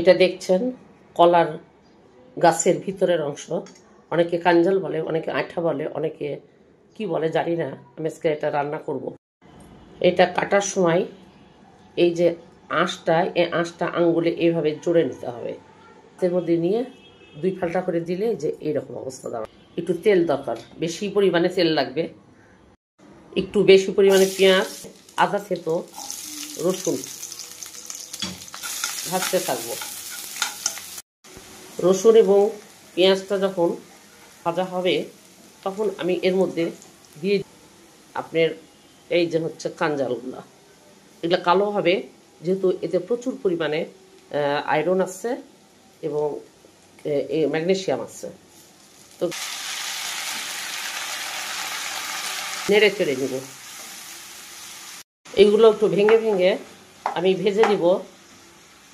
এটা দেখছেন কলার গাছের ভিতরের অংশ। অনেকে কাঞ্জাল বলে, অনেকে আঠা বলে, অনেকে কি বলে জানি না। আমি আজকে এটা রান্না করব। এটা কাটার সময় এই যে আঁশটা, এই আঁশটা আঙ্গুলে এইভাবে জোড়ে নিতে হবে। এর মধ্যে নিয়ে 2 ফাল্টা করে দিলে যে এইরকম অবস্থা দাঁড়াবে। একটু তেল দরকার, বেশি পরিমাণে তেল লাগবে। একটু বেশি পরিমাণে পেঁয়াজ, আদা থেতো, রসুন ভাজতে থাকবো। রসুন এবং পেঁয়াজটা যখন ভাজা হবে তখন আমি এর মধ্যে দিয়ে আপনার এই যে হচ্ছে কাঞ্জালগুলো। এগুলো কালো হবে যেহেতু এতে প্রচুর পরিমাণে আয়রন আছে এবং ম্যাগনেসিয়াম আছে। তো নেড়ে চেড়ে নিব। এইগুলো একটু ভেঙে ভেঙে আমি ভেজে নিব।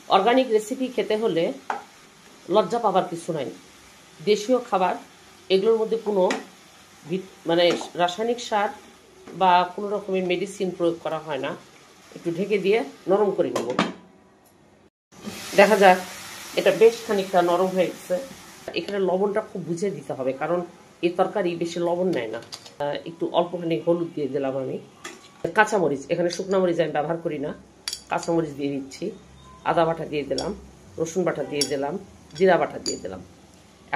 অর্গানিক রেসিপি খেতে হলে লজ্জা পাবার কিছু নাই। দেশীয় খাবার, এগুলোর মধ্যে কোনো মানে রাসায়নিক সার বা কোনো রকমের মেডিসিন প্রয়োগ করা হয় না। একটু ঢেকে দিয়ে নরম করে নেব। দেখা যাক এটা বেশ খানিকটা নরম হয়ে গেছে। এখানে লবণটা খুব বুঝে দিতে হবে, কারণ এই তরকারি বেশি লবণ নেয় না। একটু অল্পখানি হলুদ দিয়ে দিলাম আমি। কাঁচামরিচ, এখানে শুকনো মরিচ আমি ব্যবহার করি না, কাঁচামরিচ দিয়ে দিচ্ছি। আদা বাটা দিয়ে দিলাম, রসুন বাটা দিয়ে দিলাম, জিরা বাটা দিয়ে দিলাম।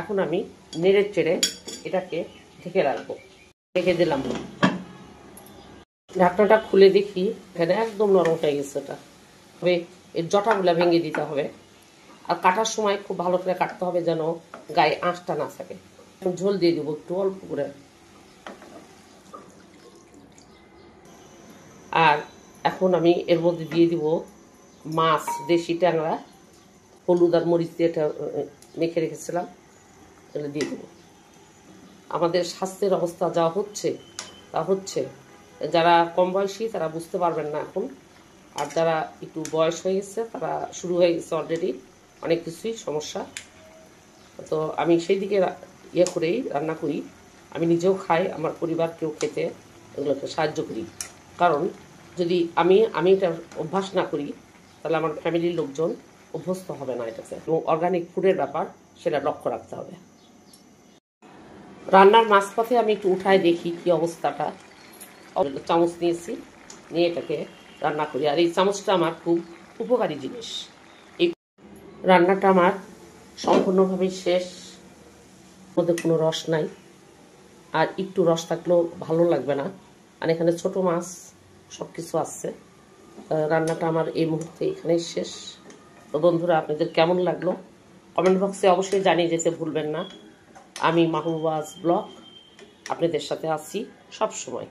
এখন আমি নেড়ে চেড়ে এটাকে ঢেকে রাখবো। ঢেকে দিলাম। ঢাকনাটা খুলে দেখি, এখানে একদম নরম হয়ে গেছে। এটা তবে এর জটাগুলা ভেঙে দিতে হবে। আর কাটার সময় খুব ভালো করে কাটতে হবে যেন গায়ে আঁশটা না থাকে। ঝোল দিয়ে দেবো একটু অল্প করে। আর এখন আমি এর মধ্যে দিয়ে দিব মাছ, দেশি ট্যাংরা, হলুদ আর মরিচ দিয়ে এটা মেখে রেখেছিলাম, এটা দিয়ে দেবো। আমাদের স্বাস্থ্যের অবস্থা যা হচ্ছে তা হচ্ছে, যারা কম বয়সী তারা বুঝতে পারবেন না এখন, আর যারা একটু বয়স হয়ে গেছে তারা শুরু হয়ে গেছে অলরেডি অনেক কিছুই সমস্যা। তো আমি সেই দিকে ইয়ে করেই রান্না করি। আমি নিজেও খাই, আমার পরিবারকেও খেতে এগুলোকে সাহায্য করি। কারণ যদি আমি এটা অভ্যাস না করি তাহলে আমার ফ্যামিলির লোকজন অভ্যস্ত হবে না এটাতে। এবং অর্গানিক ফুডের ব্যাপার, সেটা লক্ষ্য রাখতে হবে। রান্নার মাঝপথে আমি একটু উঠায় দেখি কি অবস্থাটা। চামচ নিয়েছি, নিয়ে এটাকে রান্না করি। আর এই চামচটা আমার খুব উপকারী জিনিস। এই রান্নাটা আমার সম্পূর্ণভাবে শেষ, মধ্যে কোনো রস নাই। আর একটু রস থাকলেও ভালো লাগবে না। আর এখানে ছোট মাছ সব কিছু আছে। রান্নাটা আমার এই মুহূর্তে এখানেই শেষ। তো বন্ধুরা, আপনাদের কেমন লাগলো কমেন্ট বক্সে অবশ্যই জানিয়ে যেতে ভুলবেন না। আমি মাহবুবাজ ব্লগ আপনাদের সাথে আছি সব সময়।